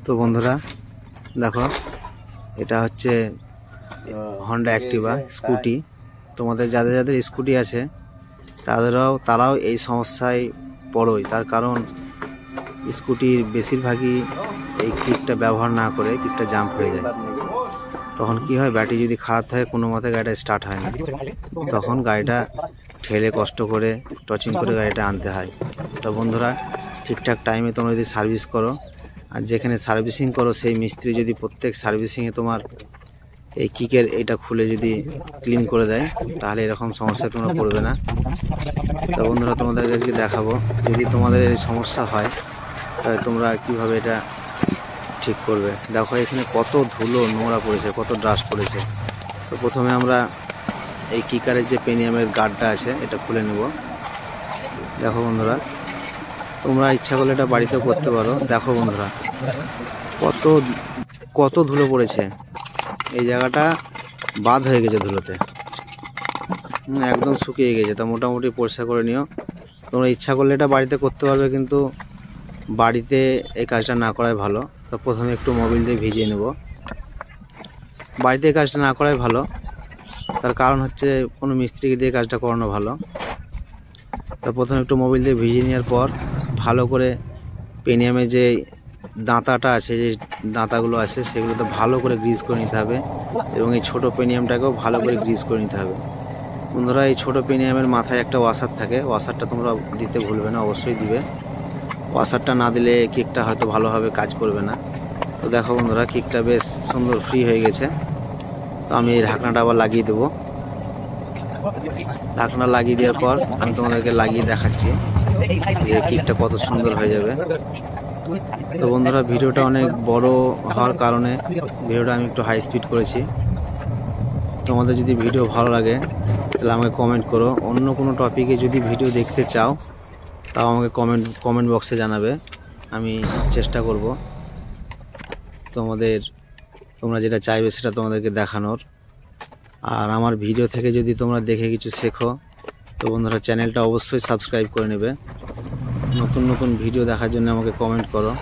তো বন্ধুরা দেখো, এটা হচ্ছে হন্ডা অ্যাক্টিভা স্কুটি। তোমাদের যাদের যাদের স্কুটি আছে তারাও এই সমস্যায় পড়োই। তার কারণ স্কুটির বেশিরভাগই এই কিকটা ব্যবহার না করে কিকটা জাম্প হয়ে যায়। তখন কি হয়, ব্যাটারি যদি খারাপ থাকে কোনো মতে গাড়িটা স্টার্ট হয় না, তখন গাড়িটা ঠেলে কষ্ট করে টচিং করে গাড়িটা আনতে হয়। তো বন্ধুরা, ঠিকঠাক টাইমে তোমরা যদি সার্ভিস করো, আর যেখানে সার্ভিসিং করো সেই মিস্ত্রি যদি প্রত্যেক সার্ভিসিংয়ে তোমার এই কিকের এটা খুলে যদি ক্লিন করে দেয়, তাহলে এরকম সমস্যায় তোমরা পড়বে না। তো বন্ধুরা, তোমাদের কাছে দেখাবো যদি তোমাদের এই সমস্যা হয় তাহলে তোমরা কিভাবে এটা ঠিক করবে। দেখো এখানে কত ধুলো নোংরা পড়েছে, কত ডাস্ট পড়েছে। তো প্রথমে আমরা এই কিকারের যে পেনিয়ামের গার্ডটা আছে এটা খুলে নেব। দেখো বন্ধুরা, তোমরা ইচ্ছা করলে এটা বাড়িতেও করতে পারো। দেখো বন্ধুরা, কত ধুলো পড়েছে। এই জায়গাটা বাদ হয়ে গেছে ধুলোতে, একদম শুকিয়ে গেছে। তা মোটামুটি পরিষ্কার করে নিও। তোমরা ইচ্ছা করলে এটা বাড়িতে করতে পারবে, কিন্তু বাড়িতে এই কাজটা না করাই ভালো। তো প্রথমে একটু মোবিল দিয়ে ভিজিয়ে নেব। বাড়িতে এই কাজটা না করাই ভালো, তার কারণ হচ্ছে কোনো মিস্ত্রিকে দিয়ে কাজটা করানো ভালো। তো প্রথমে একটু মোবিল দিয়ে ভিজিয়ে নেওয়ার পর ভালো করে পেনিয়ামে যে দাঁতাটা আছে, যে দাঁতাগুলো আছে, সেগুলোতে ভালো করে গ্রিজ করে নিতে হবে, এবং এই ছোটো পেনিয়ামটাকেও ভালো করে গ্রিজ করে নিতে হবে। বন্ধুরা, এই ছোটো পেনিয়ামের মাথায় একটা ওয়াশার থাকে, ওয়াশারটা তোমরা দিতে ভুলবে না, অবশ্যই দিবে। ওয়াশারটা না দিলে কিকটা হয়তো ভালোভাবে কাজ করবে না। তো দেখো বন্ধুরা, কিকটা বেশ সুন্দর ফ্রি হয়ে গেছে। তো আমি এই ঢাকনাটা আবার লাগিয়ে দেবো। ঢাকনা লাগিয়ে দেওয়ার পর আমি তোমাদেরকে লাগিয়ে দেখাচ্ছি যে কিকটা কত সুন্দর হয়ে যাবে। তো বন্ধুরা, ভিডিওটা অনেক বড় হওয়ার কারণে ভিডিওটা আমি একটু হাই স্পিড করেছি। তোমাদের যদি ভিডিও ভালো লাগে তাহলে আমাকে কমেন্ট করো। অন্য কোনো টপিকে যদি ভিডিও দেখতে চাও তাও আমাকে কমেন্ট বক্সে জানাবে, আমি চেষ্টা করব তোমরা যেটা চাইবে সেটা তোমাদেরকে দেখানোর। আর আমার ভিডিও থেকে যদি তোমরা দেখে কিছু শেখো, তো বন্ধুরা চ্যানেলটা অবশ্যই সাবস্ক্রাইব করে নেবে। নতুন নতুন ভিডিও দেখার জন্য আমাকে কমেন্ট করো।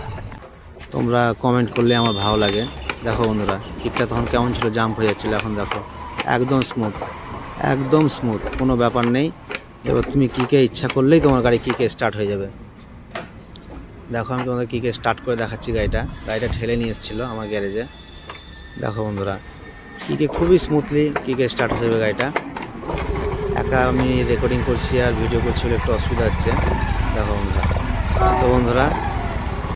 তোমরা কমেন্ট করলে আমার ভালো লাগে। দেখো বন্ধুরা, কিকটা তখন কেমন ছিল, জাম্প হয়ে যাচ্ছিলো, এখন দেখো একদম স্মুথ, কোনো ব্যাপার নেই। এবার তুমি কিকে ইচ্ছা করলেই তোমার গাড়ি কিকে স্টার্ট হয়ে যাবে। দেখো আমি তোমাদের কিকে স্টার্ট করে দেখাচ্ছি। গাড়িটা ঠেলে নিয়ে এসেছিলো আমার গ্যারেজে। দেখো বন্ধুরা, কিকে খুবই স্মুথলি কিকে স্টার্ট হয়ে যাবে গাড়িটা। একা আমি রেকর্ডিং করছি আর ভিডিও করছি বলে একটু অসুবিধা হচ্ছে। দেখো বন্ধুরা, তো বন্ধুরা